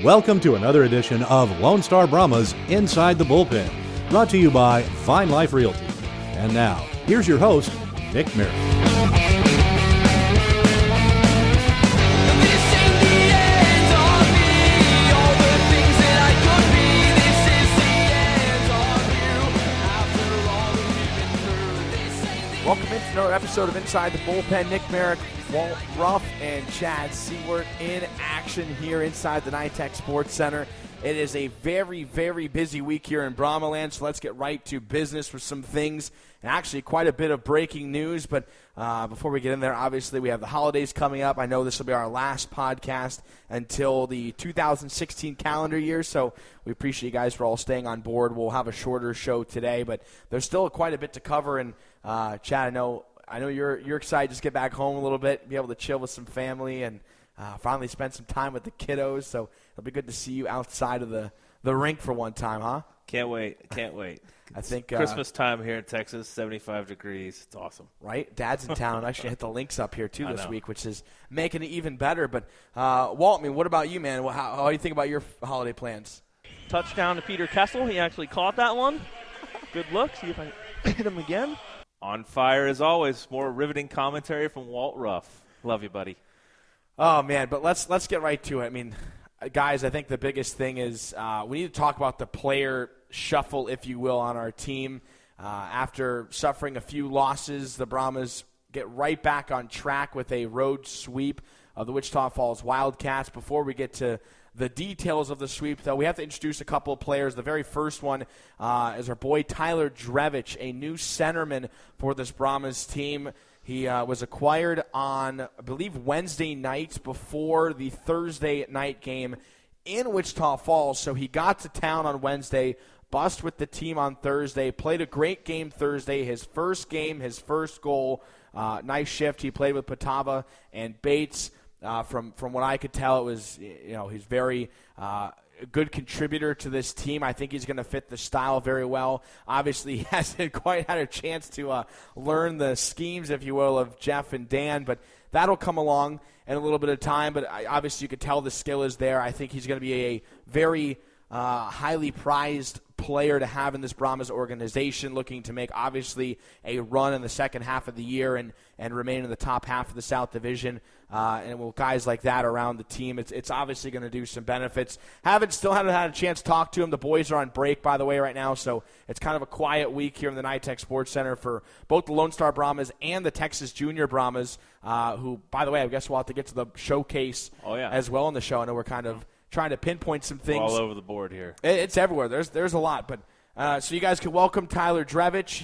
Welcome to another edition of Lone Star Brahmas Inside the Bullpen, brought to you by Fine Life Realty. And now, here's your host, Nick Merritt. Welcome into another episode of Inside the Bullpen. Nick Merrick, Walt Ruff, and Chad Seward in action here inside the NYTEX Sports Center. It is a very, very busy week here in Brahmaland, so let's get right to business with some things. And actually, quite a bit of breaking news. But before we get in there, obviously, we have the holidays coming up. I know this will be our last podcast until the 2016 calendar year, so we appreciate you guys for all staying on board. We'll have a shorter show today, but there's still quite a bit to cover. And Chad, I know you're excited to just get back home a little bit, be able to chill with some family, and finally spend some time with the kiddos. So it'll be good to see you outside of the rink for one time, huh? Can't wait. I think Christmas time here in Texas, 75 degrees. It's awesome. Right? Dad's in town. I actually hit the links up here, too, this week, which is making it even better. But, Walt, what about you, man? How do you think about your holiday plans? Touchdown to Peter Kessel. He actually caught that one. Good look. See if I hit him again. On fire as always. More riveting commentary from Walt Ruff. Love you, buddy. Oh, man, but let's get right to it. I mean, guys, I think the biggest thing is we need to talk about the player shuffle, if you will, on our team. After suffering a few losses, the Brahmas get right back on track with a road sweep of the Wichita Falls Wildcats. Before we get to the details of the sweep, though, we have to introduce a couple of players. The very first one is our boy Tyler Drevich, a new centerman for this Brahmas team. He was acquired on, I believe, Wednesday night before the Thursday night game in Wichita Falls. So he got to town on Wednesday, bust with the team on Thursday, played a great game Thursday, his first game, his first goal. Nice shift. He played with Patava and Bates. From what I could tell, it was, he's very a good contributor to this team. I think he's going to fit the style very well. Obviously, he hasn't quite had a chance to learn the schemes, if you will, of Jeff and Dan, but that'll come along in a little bit of time. But obviously, you could tell the skill is there. I think he's going to be a very highly prized player to have in this Brahmas organization, looking to make, obviously, a run in the second half of the year and remain in the top half of the South Division. And with guys like that around the team, it's obviously going to do some benefits. Still haven't had a chance to talk to him. The boys are on break, by the way, right now, so it's kind of a quiet week here in the NYTEX Sports Center for both the Lone Star Brahmas and the Texas Junior Brahmas, who, by the way, I guess we'll have to get to the showcase as well in the show. I know we're kind of trying to pinpoint some things. We're all over the board here. It's everywhere. There's a lot. But so you guys can welcome Tyler Drevich.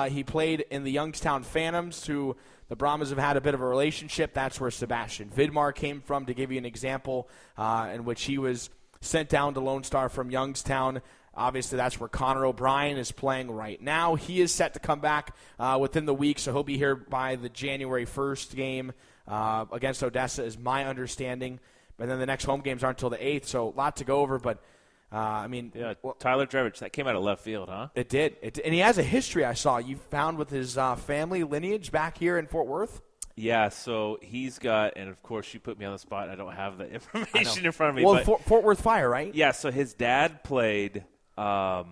He played in the Youngstown Phantoms, who the Brahmas have had a bit of a relationship. That's where Sebastian Vidmar came from, to give you an example, in which he was sent down to Lone Star from Youngstown. Obviously, that's where Connor O'Brien is playing right now. He is set to come back within the week, so he'll be here by the January 1st game against Odessa, is my understanding. And then the next home games aren't until the 8th, so a lot to go over. But, Tyler Drevich, that came out of left field, huh? It did. And he has a history, I saw, you found with his family lineage back here in Fort Worth. Yeah, so he's got, and of course you put me on the spot. I don't have the information in front of me. Well, Fort Worth Fire, right? Yeah, so his dad played, I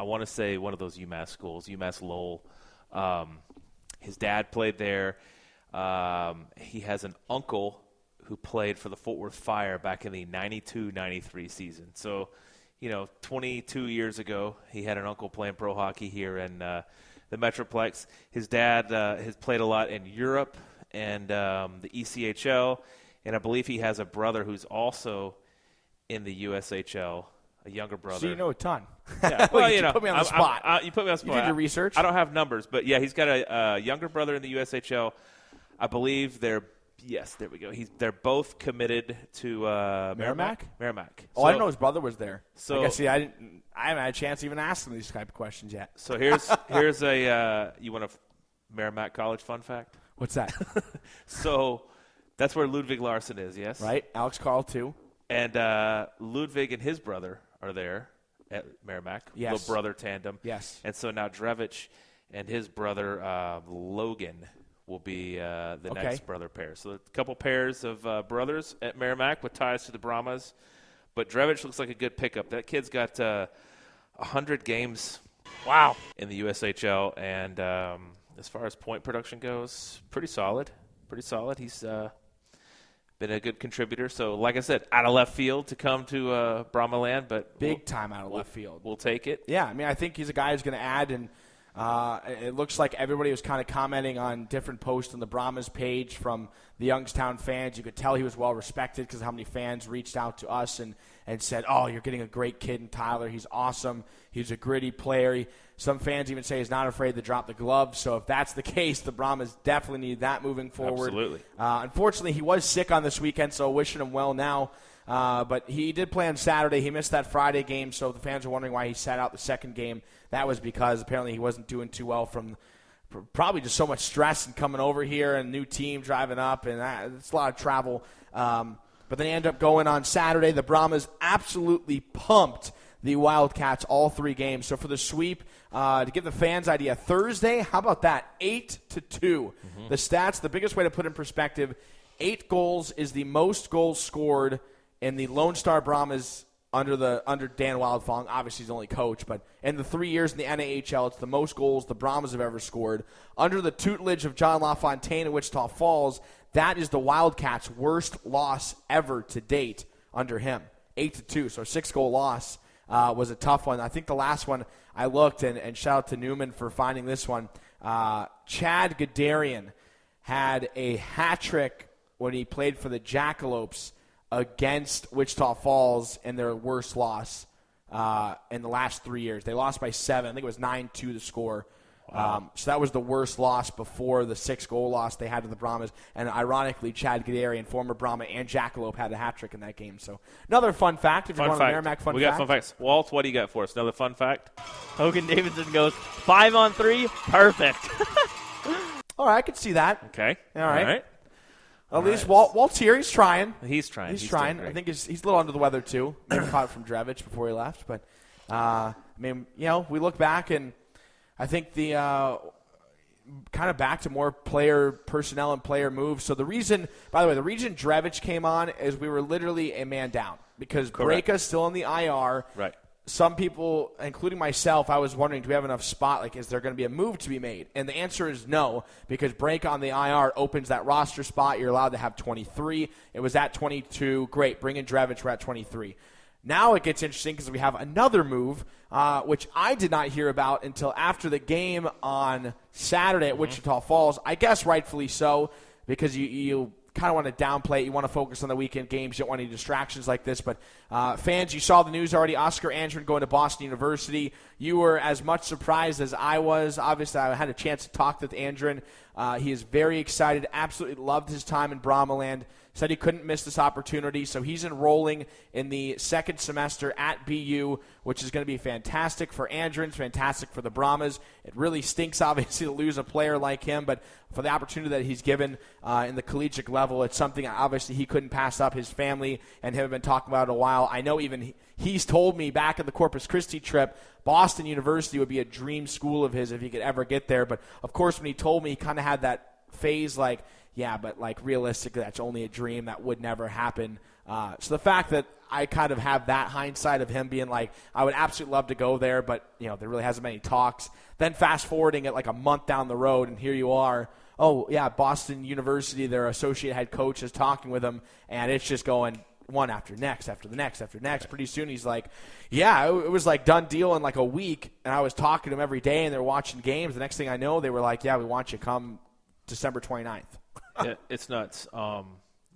want to say one of those UMass schools, UMass Lowell. His dad played there. He has an uncle who played for the Fort Worth Fire back in the 92-93 season. So, 22 years ago, he had an uncle playing pro hockey here in the Metroplex. His dad has played a lot in Europe and the ECHL, and I believe he has a brother who's also in the USHL, a younger brother. So you know a ton. Yeah. Well, you put me on the spot. You put me on the spot. You did your research? I don't have numbers, but, yeah, he's got a younger brother in the USHL. I believe Yes, there we go. They're both committed to Merrimack. Oh, I didn't know his brother was there. So I haven't had a chance to even ask him these type of questions yet. So here's a you want a Merrimack College fun fact? What's that? So that's where Ludwig Larson is. Yes, right. Alex Carl too. And Ludwig and his brother are there at Merrimack. Yes. Little brother tandem. Yes. And so now Drevich and his brother Logan will be the next brother pair. So a couple pairs of brothers at Merrimack with ties to the Brahmas. But Drevich looks like a good pickup. That kid's got 100 games. Wow. In the USHL, and as far as point production goes, pretty solid. He's been a good contributor. So, like I said, out of left field to come to Brahma land, but big time out of left field. We'll take it. Yeah, I mean, I think he's a guy who's going to add, and it looks like everybody was kind of commenting on different posts on the Brahmas page from the Youngstown fans. You could tell he was well respected because how many fans reached out to us and said, "Oh, you're getting a great kid in Tyler. He's awesome. He's a gritty player." Some fans even say he's not afraid to drop the gloves. So if that's the case, the Brahmas definitely need that moving forward. Absolutely. Unfortunately, he was sick on this weekend, so wishing him well now. But he did play on Saturday. He missed that Friday game, so the fans are wondering why he sat out the second game. That was because apparently he wasn't doing too well from probably just so much stress and coming over here and new team driving up, and it's a lot of travel. But then he ended up going on Saturday. The Brahmas absolutely pumped the Wildcats all 3 games. So for the sweep, to give the fans idea, Thursday, how about that? 8-2. Mm-hmm. The stats, the biggest way to put in perspective, 8 goals is the most goals scored in the Lone Star Brahmas under Dan Wildfong. Obviously, he's the only coach, but in the 3 years in the NAHL, it's the most goals the Brahmas have ever scored. Under the tutelage of John LaFontaine in Wichita Falls, that is the Wildcats' worst loss ever to date under him. 8-2, so a 6-goal loss was a tough one. I think the last one I looked, and shout out to Newman for finding this one. Chad Gadarian had a hat trick when he played for the Jackalopes against Wichita Falls in their worst loss in the last 3 years. They lost by 7. I think it was 9-2 the score. Wow. So that was the worst loss before the 6-goal loss they had to the Brahmas. And ironically, Chad Gadarian, former Brahma and Jackalope, had a hat trick in that game. So another fun fact. If you want a Merrimack fun fact. We got fun facts. Walt, what do you got for us? Another fun fact? Hogan Davidson goes 5-on-3. Perfect. All right, I could see that. Okay. All right. At least Walt's here. He's trying. He's trying. He's trying. I think he's a little under the weather, too. Maybe caught it from Drevich before he left. But, I mean, we look back, and I think the kind of back to more player personnel and player moves. So the reason Drevich came on is we were literally a man down because Breaka's still in the IR. Right. Some people, including myself, I was wondering, do we have enough spot? Like, is there going to be a move to be made? And the answer is no, because Breaka on the IR opens that roster spot. You're allowed to have 23. It was at 22. Great. Bring in Drevich. We're at 23. Now it gets interesting because we have another move, which I did not hear about until after the game on Saturday at Wichita Falls. I guess rightfully so, because you kind of want to downplay it. You want to focus on the weekend games. You don't want any distractions like this. But fans, you saw the news already. Oscar Andren going to Boston University. You were as much surprised as I was. Obviously, I had a chance to talk with Andren. He is very excited, absolutely loved his time in Brahmaland. Said he couldn't miss this opportunity, so he's enrolling in the second semester at BU, which is going to be fantastic for Andren, fantastic for the Brahmas. It really stinks, obviously, to lose a player like him, but for the opportunity that he's given in the collegiate level, it's something obviously he couldn't pass up. His family and him have been talking about it a while. I know even he's told me back at the Corpus Christi trip, Boston University would be a dream school of his if he could ever get there. But, of course, when he told me, he kind of had that phase like, yeah, but like realistically, that's only a dream. That would never happen. So the fact that I kind of have that hindsight of him being like, I would absolutely love to go there, but there really hasn't been any talks. Then fast forwarding it like a month down the road, and here you are. Oh yeah, Boston University, their associate head coach is talking with him, and it's just going one after next, after the next, after next. Pretty soon he's like, yeah, it was like done deal in like a week, and I was talking to him every day, and they're watching games. The next thing I know, they were like, yeah, we want you to come December 29th. Yeah, it's nuts.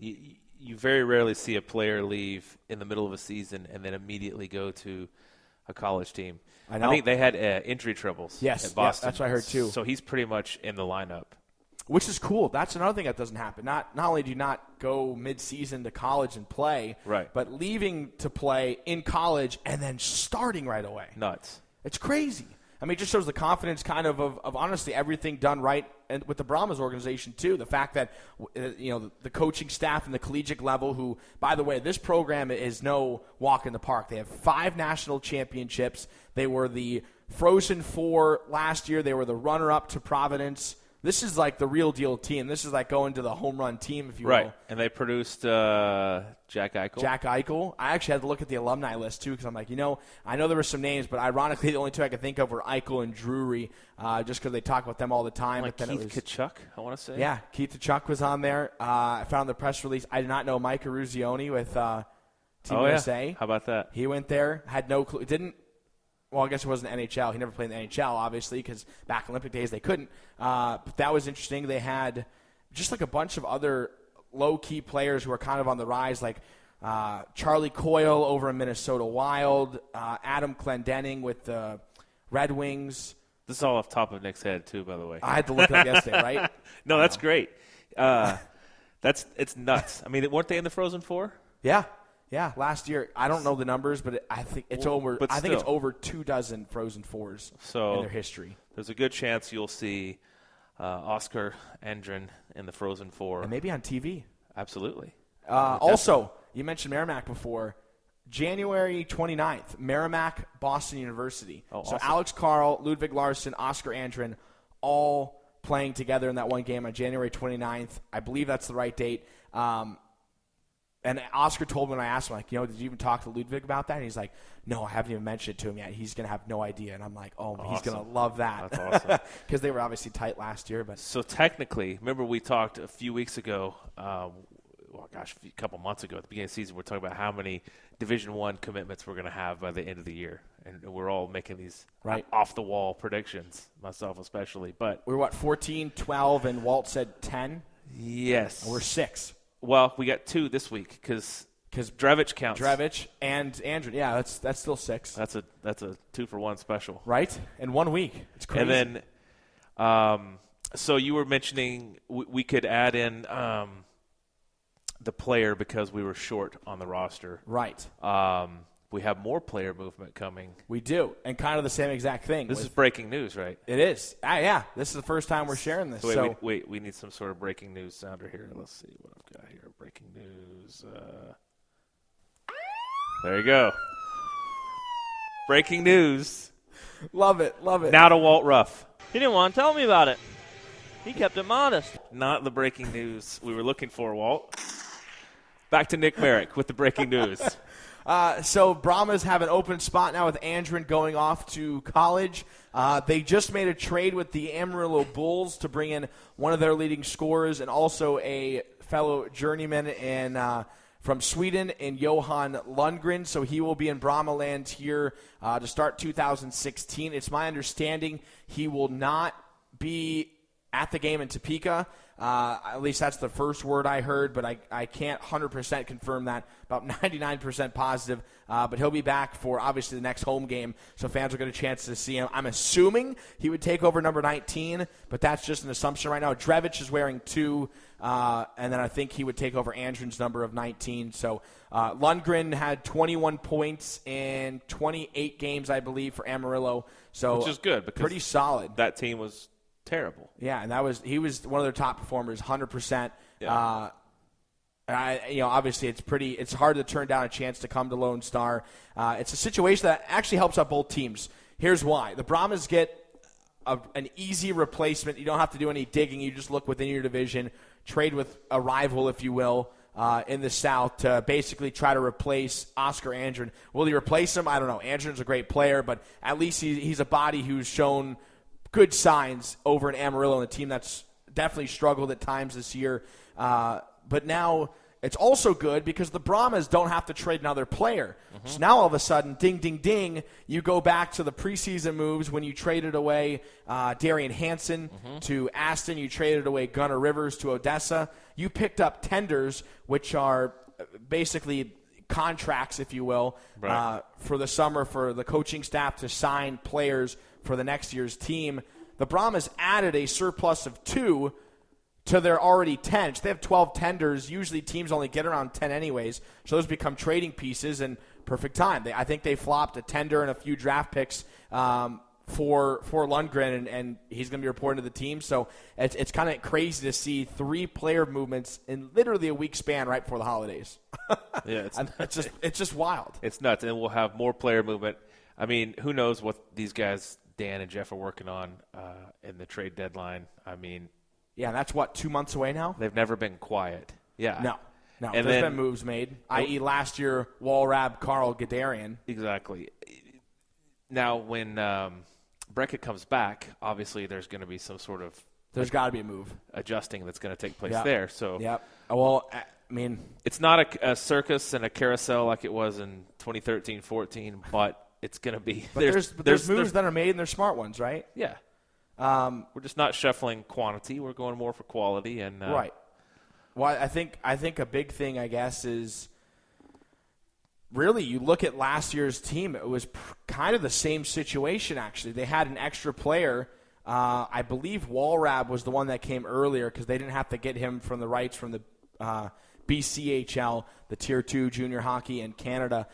You very rarely see a player leave in the middle of a season and then immediately go to a college team. I know. I think they had injury troubles at Boston. Yes, that's what I heard too. So he's pretty much in the lineup. Which is cool. That's another thing that doesn't happen. Not only do you not go mid-season to college and play, right, but leaving to play in college and then starting right away. Nuts. It's crazy. I mean, it just shows the confidence kind of honestly everything done right and with the Brahmas organization, too. The fact that, the coaching staff and the collegiate level who, by the way, this program is no walk in the park. They have 5 national championships. They were the Frozen Four last year. They were the runner-up to Providence. This is like the real deal team. This is like going to the home run team, if you will. Right, and they produced Jack Eichel. Jack Eichel. I actually had to look at the alumni list, too, because I'm like, I know there were some names, but ironically the only two I could think of were Eichel and Drury, just because they talk about them all the time. Like but then Keith Tkachuk, I want to say. Yeah, Keith Tkachuk was on there. I found the press release. I did not know Mike Eruzione with Team USA. Yeah. How about that? He went there, had no clue. Well, I guess it wasn't NHL. He never played in the NHL, obviously, because back in Olympic days they couldn't. But that was interesting. They had just like a bunch of other low-key players who are kind of on the rise, like Charlie Coyle over in Minnesota Wild, Adam Clendening with the Red Wings. This is all off top of Nick's head, too, by the way. I had to look it up yesterday, right? No, that's great. It's nuts. I mean, weren't they in the Frozen Four? Yeah, last year. I don't know the numbers, but I think it's over. But I think it's still. over 24 Frozen Fours in their history. There's a good chance you'll see Oscar Andrin in the Frozen Four. And maybe on TV. Absolutely. Also, you mentioned Merrimack before. January 29th, Merrimack, Boston University. Oh, so awesome. Alex Carl, Ludwig Larsson, Oscar Andrin, all playing together in that one game on January 29th. I believe that's the right date. And Oscar told me when I asked him, like, did you even talk to Ludwig about that? And he's like, no, I haven't even mentioned it to him yet. He's going to have no idea. And I'm like, he's going to love that. That's awesome. Because they were obviously tight last year. But So technically, remember we talked a few weeks ago, a couple months ago at the beginning of the season, we're talking about how many Division I commitments we're going to have by the end of the year. And we're all making these off-the-wall predictions, myself especially. But we were, 14, 12, and Walt said 10? Yes. And we're 6. Well, we got 2 this week because Drevich counts. Drevich and Andrew. Yeah, that's still 6. That's a 2-for-1 special. Right? In 1 week. It's crazy. And then, so you were mentioning we could add in the player because we were short on the roster. Right. We have more player movement coming. We do, and kind of the same exact thing. This is breaking news, right? It is. Yeah, this is the first time we're sharing this. So wait, we need some sort of breaking news sounder here. Let's see what I've got here. Breaking news. There you go. Breaking news. Love it. Now to Walt Ruff. He didn't want to tell me about it. He kept it modest. Not the breaking news we were looking for, Walt. Back to Nick Merrick with the breaking news. So Brahmas have an open spot now with Andrin going off to college. They just made a trade with the Amarillo Bulls to bring in one of their leading scorers and also a fellow journeyman from Sweden in Johan Lundgren. So he will be in Brahmaland here to start 2016. It's my understanding he will not be at the game in Topeka. At least that's the first word I heard, but I can't 100% confirm that. About 99% positive. But he'll be back for, obviously, the next home game, so fans will get a chance to see him. I'm assuming he would take over number 19, but that's just an assumption right now. Drevich is wearing 2, and then I think he would take over Andrin's number of 19. So Lundgren had 21 points in 28 games, I believe, for Amarillo. So which is good because pretty solid. That team was terrible. Yeah, and he was one of their top performers, 100%. Yeah. Obviously it's hard to turn down a chance to come to Lone Star. It's a situation that actually helps out both teams. Here's why: the Brahmas get an easy replacement. You don't have to do any digging. You just look within your division, trade with a rival, if you will, in the South to basically try to replace Oscar Andrin. Will he replace him? I don't know. Andrin's a great player, but at least he's a body who's shown good signs over in Amarillo, and a team that's definitely struggled at times this year. But now it's also good because the Brahmas don't have to trade another player. Mm-hmm. So now all of a sudden, ding, ding, ding, you go back to the preseason moves when you traded away Darian Hansen to Aston. You traded away Gunnar Rivers to Odessa. You picked up tenders, which are basically contracts, if you will, right, for the summer for the coaching staff to sign players for the next year's team. The Brahmas added a surplus of 2 to their already 10. So they have 12 tenders. Usually teams only get around 10 anyways. So those become trading pieces, and perfect time. I think they flopped a tender and a few draft picks for Lundgren, and he's going to be reporting to the team. So it's kind of crazy to see 3 player movements in literally a week span right before the holidays. Yeah, it's just wild. It's nuts, and we'll have more player movement. I mean, who knows what these guys Dan and Jeff are working on in the trade deadline. I mean, yeah, and that's what, 2 months away now? they've never been quiet. Yeah. No. And There's been moves made, i.e. last year, Walrab, Carl, Gadarian. Exactly. Now, when Breckett comes back, obviously there's going to be some sort of There's got to be a move. adjusting that's going to take place there. So Yep. Well, I mean, it's not a circus and a carousel like it was in 2013-14, but it's going to be. But there's moves that are made, and they're smart ones, right? Yeah. We're just not shuffling quantity. We're going more for quality. And right. Well, I think a big thing, I guess, is really you look at last year's team. It was kind of the same situation, actually. They had an extra player. I believe Walrab was the one that came earlier because they didn't have to get him from the rights from the BCHL, the Tier 2 junior hockey in Canada.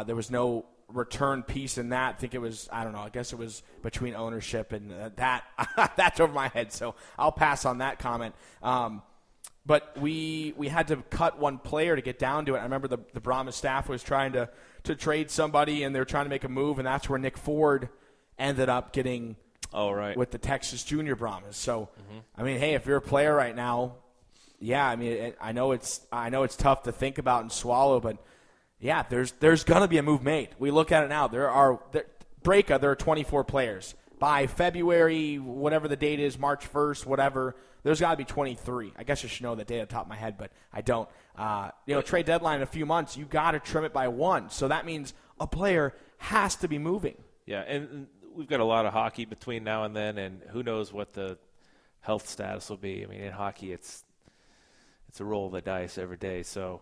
There was no return piece in that. I think it was, I don't know, I guess it was between ownership and that's over my head, so I'll pass on that comment. But we had to cut one player to get down to it. I remember the Brahmas staff was trying to trade somebody, and they were trying to make a move, and that's where Nick Ford ended up getting with the Texas Junior Brahmas. So, I mean, hey, if you're a player right now, yeah, I mean, I know it's tough to think about and swallow, but yeah, there's going to be a move made. We look at it now. There are 24 players. By February, whatever the date is, March 1st, whatever, there's got to be 23. I guess I should know the date off the top of my head, but I don't. Trade deadline in a few months, you got to trim it by one. So that means a player has to be moving. Yeah, and we've got a lot of hockey between now and then, and who knows what the health status will be. I mean, in hockey, it's a roll of the dice every day. So,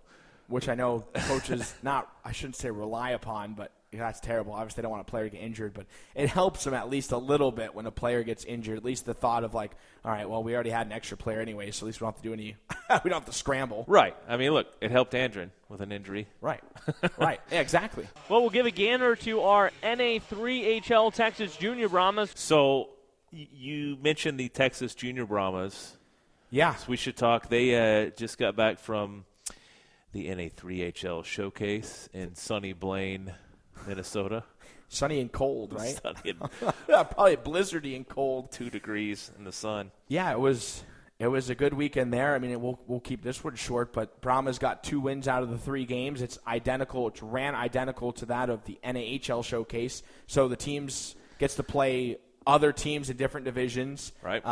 which I know coaches I shouldn't say rely upon, but that's terrible. Obviously, they don't want a player to get injured, but it helps them at least a little bit when a player gets injured. At least the thought of like, all right, well, we already had an extra player anyway, so at least we don't have to do any. We don't have to scramble. Right. I mean, look, it helped Andren with an injury. Right. Right. Yeah, exactly. Well, we'll give a gander to our NA3HL Texas Junior Brahmas. So you mentioned the Texas Junior Brahmas. Yeah. So we should talk. They just got back from the NA3HL showcase in sunny Blaine, Minnesota. Sunny and cold, right? Sunny and probably blizzardy and cold. 2 degrees in the sun. Yeah, it was a good weekend there. I mean, we'll keep this one short, but Brahmas got 2 wins out of the 3 games. It's identical. It's ran identical to that of the NAHL showcase. So the teams gets to play other teams in different divisions. Right.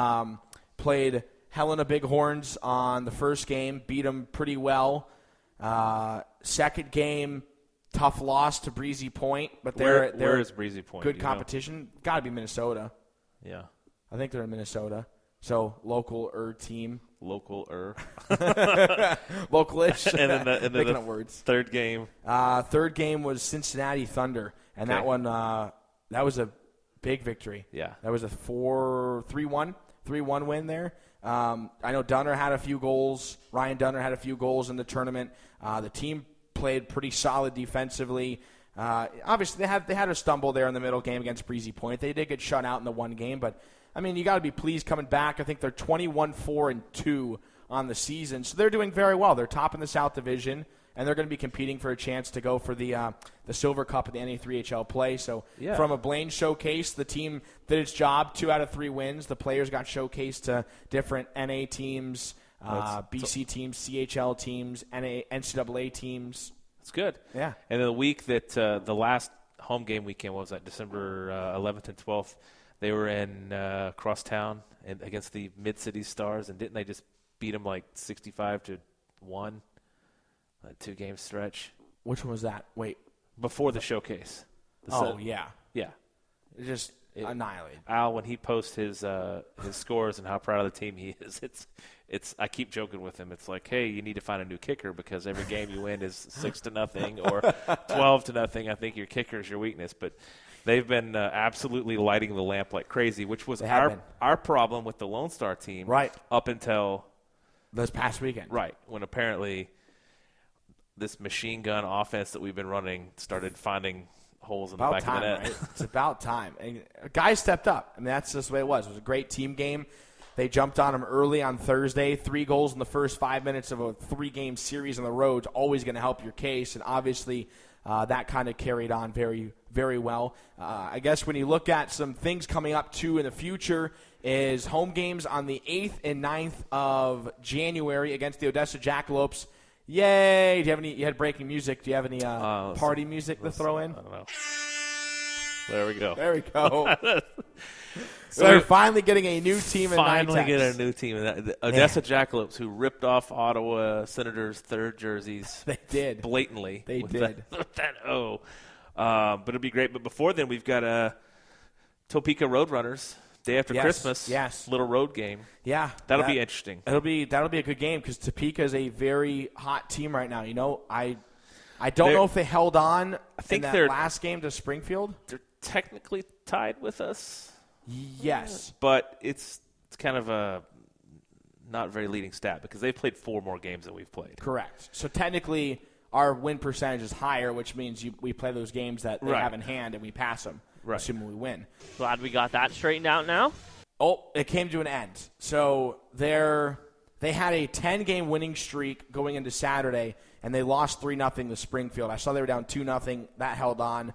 Played Helena Bighorns on the first game, beat them pretty well. Second game, tough loss to Breezy Point, but where is Breezy Point? Good competition. Got to be Minnesota. Yeah, I think they're in Minnesota. So local team. Local-er. Localish. and then Making the up words. Third game. Third game was Cincinnati Thunder, and that one that was a big victory. Yeah, that was a 3-1 win there. I know Dunner had a few goals. Ryan Dunner had a few goals in the tournament. The team played pretty solid defensively. Obviously, they had a stumble there in the middle game against Breezy Point. They did get shut out in the one game, but I mean, you got to be pleased coming back. I think they're 21-4-2 on the season, so they're doing very well. They're top in the South Division, and they're going to be competing for a chance to go for the Silver Cup at the NA3HL play. So from a Blaine showcase, the team did its job. 2 out of 3 wins. The players got showcased to different NA teams, BC teams, CHL teams, NCAA teams. That's good. Yeah. And the week that the last home game weekend, what was that, December 11th and 12th, they were in Crosstown against the Mid-City Stars, and didn't they just beat them like 65-1? A 2-game stretch. Which one was that? Wait. Before the showcase. Yeah. Yeah. It just annihilated. Al, when he posts his scores and how proud of the team he is, it's. I keep joking with him. It's like, hey, you need to find a new kicker because every game you win is 6-0 or 12-0 I think your kicker is your weakness. But they've been absolutely lighting the lamp like crazy, which was our problem with the Lone Star team. Right. Up until this past weekend. Right. When apparently this machine gun offense that we've been running started finding holes in the back of the net. Right? It's about time. And guys stepped up. I mean, that's just the way it was. It was a great team game. They jumped on them early on Thursday. 3 goals in the first 5 minutes of a 3-game series on the road is always going to help your case. And obviously that kind of carried on very, very well. I guess when you look at some things coming up, too, in the future is home games on the 8th and 9th of January against the Odessa Jackalopes. Yay! Do you have any? You had breaking music. Do you have any party music to throw in? I don't know. There we go. There we go. So we're finally getting a new team in Finally NITEX. get a new team. The Odessa Jackalopes, who ripped off Ottawa Senators' third jerseys. They did. Blatantly. They with did. That O. But it'll be great. But before then, we've got Topeka Roadrunners. Day after Christmas. Yes. Little road game. Yeah. That'll be interesting. That'll be a good game because Topeka is a very hot team right now. You know, I don't know if they held on in that last game to Springfield. They're technically tied with us. Yes. But it's kind of a not very leading stat because they've played 4 more games than we've played. Correct. So technically our win percentage is higher, which means we play those games that they have in hand and we pass them, assuming we win. Glad we got that straightened out now. Oh, it came to an end. So they had a 10-game winning streak going into Saturday, and they lost 3-0 to Springfield. I saw they were down 2-0. That held on.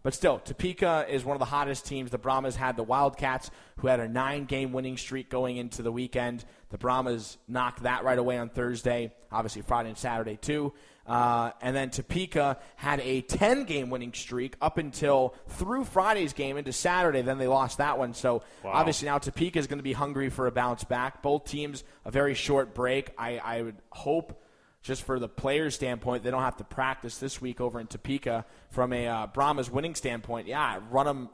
But still, Topeka is one of the hottest teams. The Brahmas had the Wildcats, who had a 9-game winning streak going into the weekend. The Brahmas knocked that right away on Thursday, obviously Friday and Saturday too. And then Topeka had a 10-game winning streak up until through Friday's game into Saturday. Then they lost that one. So obviously now Topeka is going to be hungry for a bounce back. Both teams, a very short break. I would hope, just for the players' standpoint, they don't have to practice this week over in Topeka. From a Brahmas winning standpoint, run them,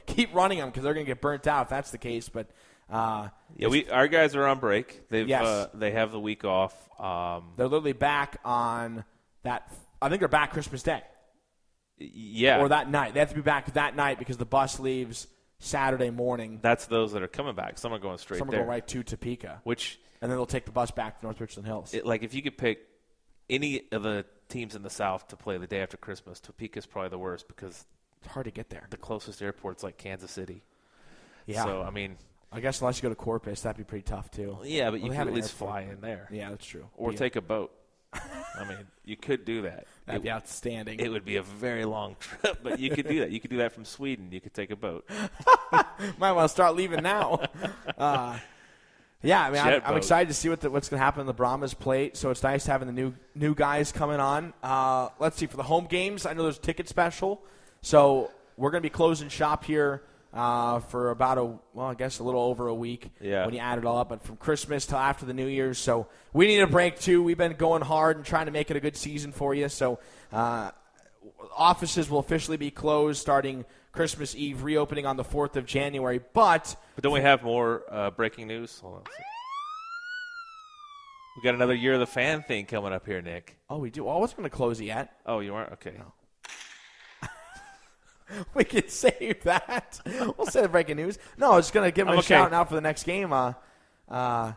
keep running them because they're going to get burnt out if that's the case. But our guys are on break. They have the week off. They're literally back on that. I think they're back Christmas Day. Yeah, or that night. They have to be back that night because the bus leaves Saturday morning. That's those that are coming back. Some are going straight. Some are going right to Topeka. And then they'll take the bus back to North Richland Hills. If you could pick any of the teams in the South to play the day after Christmas, Topeka's probably the worst because it's hard to get there. The closest airport's like Kansas City. Yeah. So, I mean, I guess unless you go to Corpus, that'd be pretty tough too. Yeah, but you could at least fly in there. Yeah, that's true. Or take a boat. I mean, you could do that. That'd be outstanding. It would be a very long trip, but you could do that. You could do that from Sweden. You could take a boat. Might want to start leaving now. Yeah, I mean, I'm excited to see what's going to happen on the Brahmas plate. So it's nice having the new guys coming on. Let's see, for the home games, I know there's a ticket special. So we're going to be closing shop here for about a little over a week when you add it all up. But from Christmas till after the New Year's. So we need a break too. We've been going hard and trying to make it a good season for you. So offices will officially be closed starting Christmas Eve, reopening on the 4th of January. But don't we have more breaking news? Hold on. We got another Year of the Fan thing coming up here, Nick. Oh, we do? Oh, I wasn't going to close it yet. Oh, you aren't? Okay. No. We can save that. We'll say the breaking news. No, I was going to give him a shout now for the next game. Yeah.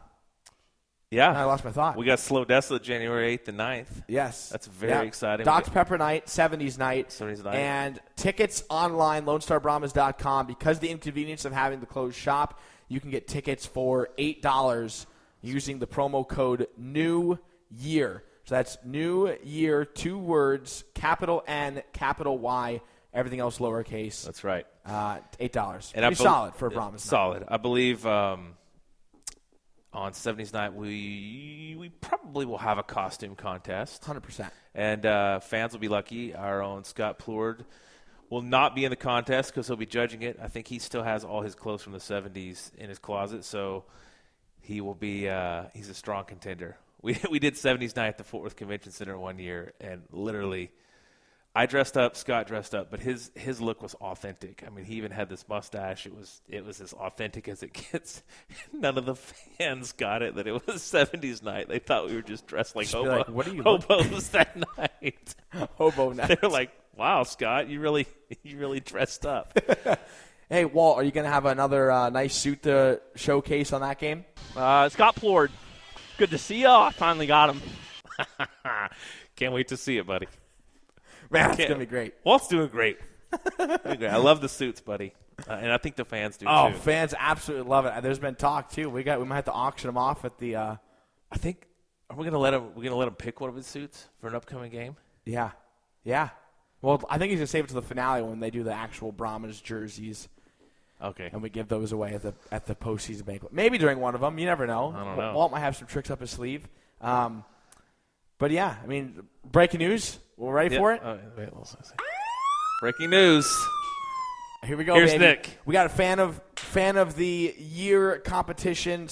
I lost my thought. We got Slow Desolate January 8th and 9th. Yes. That's very exciting. Dr. Pepper night, 70s night. And tickets online, LoneStarBrahmas.com. Because of the inconvenience of having to close shop, you can get tickets for $8 using the promo code New Year. So that's New Year, 2 words, capital N, capital Y, everything else lowercase. That's right. $8. And pretty solid for a Brahmas night. Solid. I believe on 70s night, we probably will have a costume contest. 100%. And fans will be lucky. Our own Scott Plord will not be in the contest because he'll be judging it. I think he still has all his clothes from the 70s in his closet, so he will be he's a strong contender. We did 70s night at the Fort Worth Convention Center one year, and literally I dressed up, Scott dressed up, but his look was authentic. I mean, he even had this mustache. It was as authentic as it gets. None of the fans got it that it was 70s night. They thought we were just dressed like hobos that night. Hobo night. They were like, "Wow, Scott, you really dressed up." Hey, Walt, are you going to have another nice suit to showcase on that game? Scott Plord, good to see you. I finally got him. Can't wait to see it, buddy. Man, it's going to be great. Walt's doing great. I love the suits, buddy. And I think the fans do, too. Oh, fans absolutely love it. There's been talk, too. We might have to auction them off at the I think, are we going to let him pick one of his suits for an upcoming game? Yeah. Yeah. Well, I think he's going to save it to the finale when they do the actual Brahmas jerseys. Okay. And we give those away at the postseason banquet. Maybe during one of them. You never know. I don't know. Walt might have some tricks up his sleeve. But, yeah, I mean, breaking news. We're ready for it? Wait, breaking news. Here we go, Here's baby. Nick. We got a fan of the year competition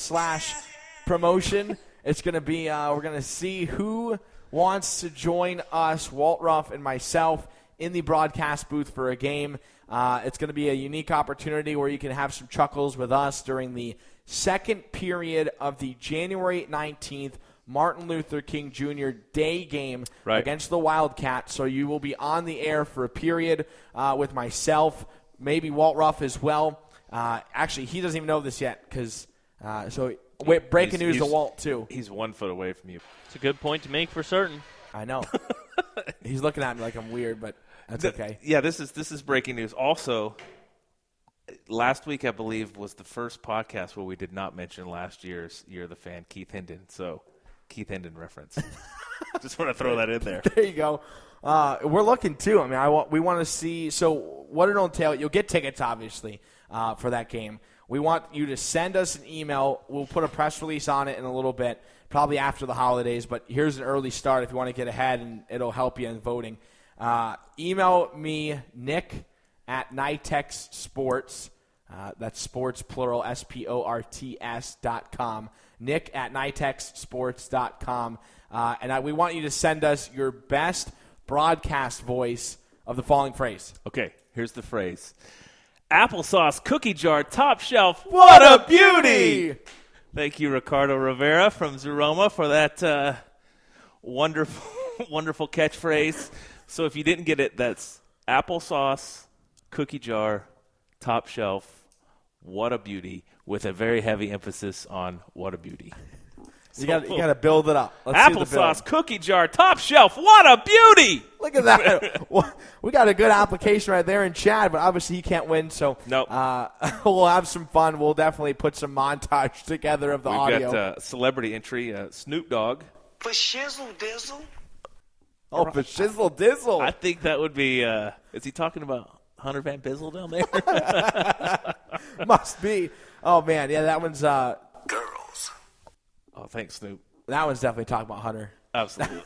/ promotion. It's going to be we're going to see who wants to join us, Walt Ruff and myself, in the broadcast booth for a game. It's going to be a unique opportunity where you can have some chuckles with us during the second period of the January 19th Martin Luther King Jr. Day game against the Wildcats. So you will be on the air for a period with myself, maybe Walt Ruff as well. Actually, he doesn't even know this yet because breaking news to Walt, too. He's 1 foot away from you. It's a good point to make for certain. I know. He's looking at me like I'm weird, but that's okay. Yeah, this is breaking news. Also, last week, I believe, was the first podcast where we did not mention last year's Year of the Fan, Keith Hinden. So, Keith Hinden reference. Just want to throw that in there. There you go. We're looking, too. I mean, we want to see. So, what it'll entail, you'll get tickets, obviously, for that game. We want you to send us an email. We'll put a press release on it in a little bit, probably after the holidays. But here's an early start if you want to get ahead, and it'll help you in voting. Email me, Nick, at NYTEX Sports. That's sports, plural, sports.com. Nick at NYTEXsports.com. And we want you to send us your best broadcast voice of the following phrase. Okay, here's the phrase. Applesauce cookie jar, top shelf. What a beauty! Thank you, Ricardo Rivera from Zuroma, for that wonderful catchphrase. So if you didn't get it, that's applesauce cookie jar, top shelf. What a beauty, with a very heavy emphasis on what a beauty. You got to build it up. Let's see the build. Applesauce cookie jar, top shelf. What a beauty! Look at that. We got a good application right there in Chad, but obviously he can't win, so nope. We'll have some fun. We'll definitely put some montage together of the audio. We've got celebrity entry, Snoop Dogg. For shizzle dizzle. Oh, for shizzle dizzle. I think that would be, is he talking about Hunter Van Bizzle down there? Must be. Oh, man. Yeah, that one's Girls. Oh, thanks, Snoop. That one's definitely talking about Hunter. Absolutely.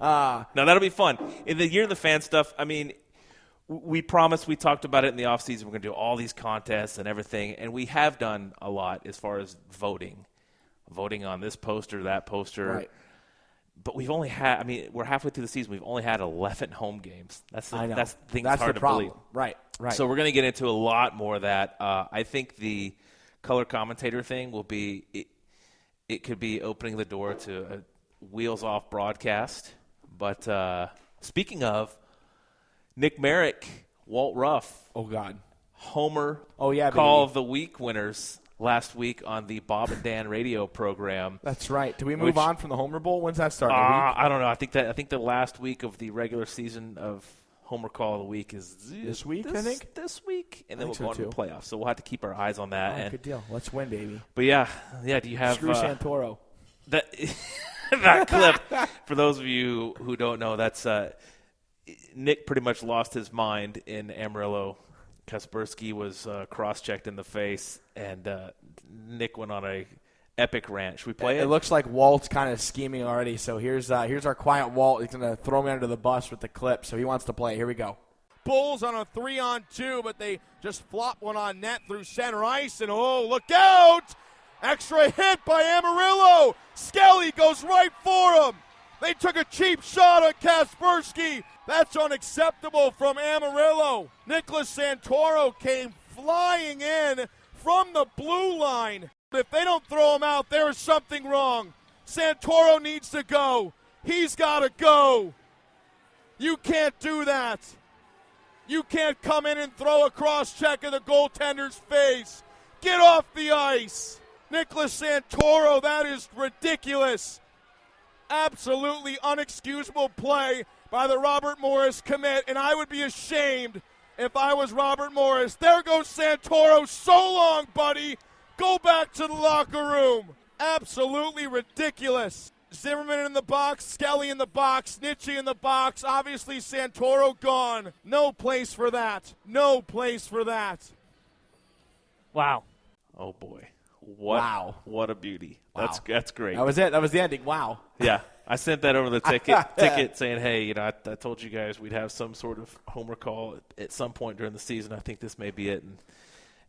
Now, that'll be fun. In the Year of the Fan stuff, I mean, we promised, we talked about it in the offseason. We're going to do all these contests and everything, and we have done a lot as far as voting on this poster, that poster. Right. But we've only had, I mean, we're halfway through the season. We've only had 11 home games. That's the thing that's hard to believe. Right. So we're going to get into a lot more of that. I think the color commentator thing will be, it could be opening the door to a wheels-off broadcast. But speaking of, Nick Merrick, Walt Ruff. Oh, God. Homer Call baby. Of the Week winners last week on the Bob and Dan radio program. That's right. Do we move on from the Homer Bowl? When's that starting? I don't know. I think the last week of the regular season of Homer Call of the Week is this week. I think this week, and then we'll go into too. the playoffs. So we'll have to keep our eyes on that. Good deal. Let's win, baby. But yeah. Do you have Screw Santoro? That that clip? For those of you who don't know, that's Nick pretty much lost his mind in Amarillo. Kaspersky was cross-checked in the face, and Nick went on a epic rant. Should we play it? It looks like Walt's kind of scheming already. So here's our quiet Walt. He's going to throw me under the bus with the clip. So he wants to play. Here we go. Bulls on a 3-on-2, but they just flop one on net through center ice. And, oh, look out! Extra hit by Amarillo. Skelly goes right for him. They took a cheap shot at Kaspersky. That's unacceptable from Amarillo. Nicholas Santoro came flying in from the blue line. If they don't throw him out, there is something wrong. Santoro needs to go. He's got to go. You can't do that. You can't come in and throw a cross-check in the goaltender's face. Get off the ice. Nicholas Santoro, that is ridiculous. Absolutely unexcusable play by the Robert Morris commit, and I would be ashamed if I was Robert Morris. There goes Santoro. So long, buddy. Go back to the locker room. Absolutely ridiculous. Zimmerman in the box, Skelly in the box, Snitchy in the box. Obviously, Santoro gone. No place for that. No place for that. Wow. Oh, boy. What a beauty. Wow. That's great. That was it. That was the ending. Wow. Yeah. I sent that over the ticket saying, hey, I told you guys we'd have some sort of homer call at some point during the season. I think this may be it.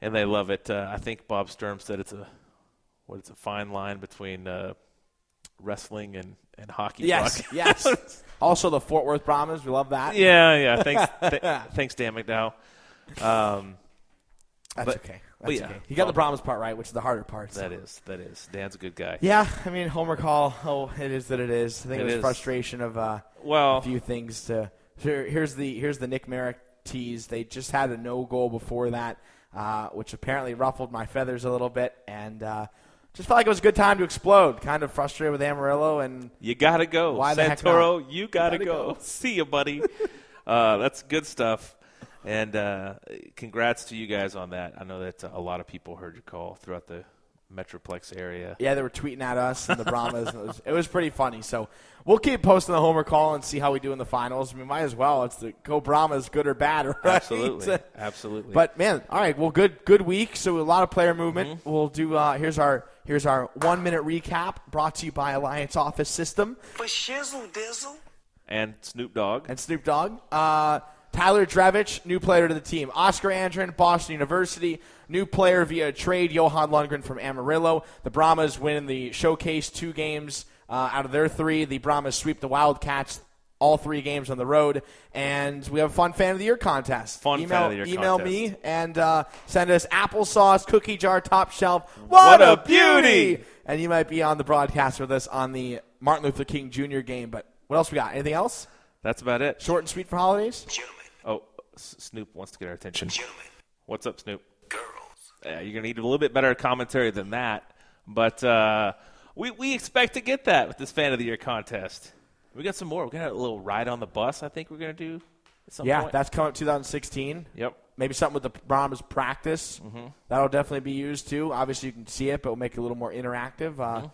And they love it. I think Bob Sturm said it's a fine line between wrestling and hockey. Yes, yes. Also, the Fort Worth Brahmas. We love that. Yeah. Thanks, Dan McDowell. That's okay. That's okay. You got the Brahmas part right, which is the harder part. So. That is. Dan's a good guy. Yeah, I mean, homer call. Oh, it is that it is. I think it was frustration of a few things. Here's the Nick Merrick tease. They just had a no goal before that, which apparently ruffled my feathers a little bit, and just felt like it was a good time to explode. Kind of frustrated with Amarillo, and you gotta go. Why the heck Santoro, not? you gotta go. See you, buddy. That's good stuff. And congrats to you guys on that. I know that a lot of people heard your call throughout the Metroplex area. Yeah, they were tweeting at us and the Brahmas. And it was pretty funny. So we'll keep posting the homer call and see how we do in the finals. I mean, might as well. It's the go Brahmas, good or bad, right? Absolutely. But man, all right. Well, good week. So a lot of player movement. Mm-hmm. We'll do. Here's our 1-minute recap brought to you by Alliance Office System. For shizzle dizzle. And Snoop Dogg. Tyler Drevich, new player to the team. Oscar Andrin, Boston University, new player via trade, Johan Lundgren from Amarillo. The Brahmas win the showcase 2 games out of their 3. The Brahmas sweep the Wildcats all 3 games on the road. And we have a fun Fan of the Year contest. Email me and send us applesauce, cookie jar, top shelf. What a beauty! And you might be on the broadcast with us on the Martin Luther King Jr. game. But what else we got? Anything else? That's about it. Short and sweet for holidays? Gentlemen. Oh, Snoop wants to get our attention. Gentlemen. What's up, Snoop? Girls. You're going to need a little bit better commentary than that. But we expect to get that with this Fan of the Year contest. We got some more. We're going to have a little ride on the bus, I think we're going to do at some point. Yeah, that's coming up 2016. Yep. Maybe something with the Brahmas practice. Mm-hmm. That'll definitely be used, too. Obviously, you can see it, but we'll make it a little more interactive.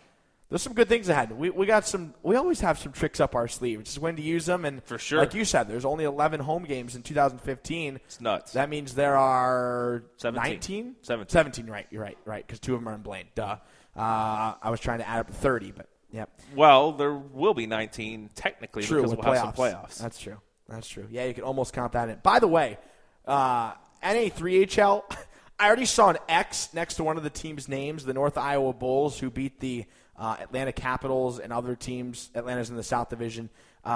There's some good things ahead. We got some. We always have some tricks up our sleeve. Just when to use them, and for sure, like you said, there's only 11 home games in 2015. It's nuts. That means there are 17. 17. Right. You're right. Because 2 of them are in Blaine. Duh. I was trying to add up to 30, but yep. Well, there will be 19 technically because we'll have some playoffs. That's true. Yeah, you can almost count that in. By the way, NA3HL. I already saw an X next to one of the team's names, the North Iowa Bulls, who beat the Atlanta Capitals and other teams. Atlanta's in the South Division. They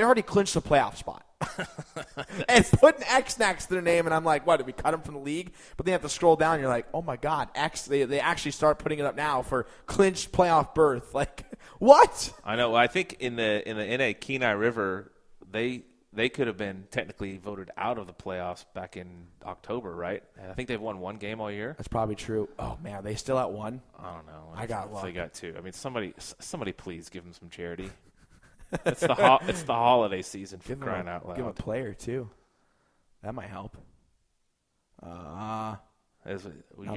already clinched the playoff spot. And put an X next to their name, and I'm like, what, did we cut them from the league? But then you have to scroll down, and you're like, oh, my God, X. They actually start putting it up now for clinched playoff berth. Like, what? I know. I think in the NA Kenai River, they could have been technically voted out of the playoffs back in October, right? And I think they've won 1 game all year. That's probably true. Oh, man, are they still at 1? I don't know. I got 1. They got 2. I mean, somebody please give them some charity. It's the holiday season for crying out loud. Give a player, too. That might help. I'm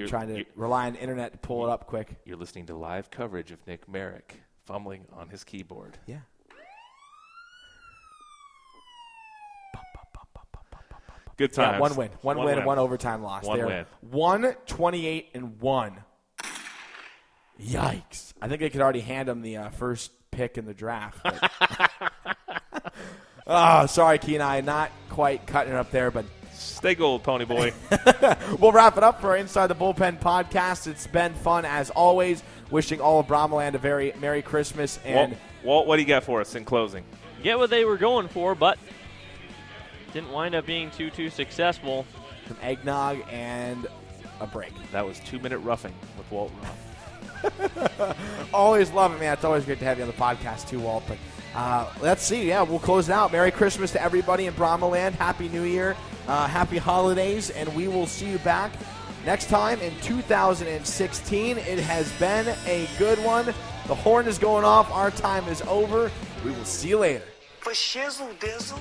trying to rely on the internet to pull it up quick. You're listening to live coverage of Nick Merrick fumbling on his keyboard. Yeah. Good times. Yeah, 1 win. One win and 1 overtime loss. Win. 1-28-1. Yikes. I think they could already hand them the first pick in the draft. Sorry, Kenai. Not quite cutting it up there, but stay gold, pony boy. We'll wrap it up for our Inside the Bullpen podcast. It's been fun as always. Wishing all of Brahmaland a very Merry Christmas. And Walt, what do you got for us in closing? Get what they were going for, but didn't wind up being too successful. Some eggnog and a break. That was 2-minute roughing with Walt Ruff. Always love it, man. It's always great to have you on the podcast too, Walt. But let's see. Yeah, we'll close it out. Merry Christmas to everybody in Brahmaland. Happy New Year. Happy holidays. And we will see you back next time in 2016. It has been a good one. The horn is going off. Our time is over. We will see you later. For shizzle dizzle.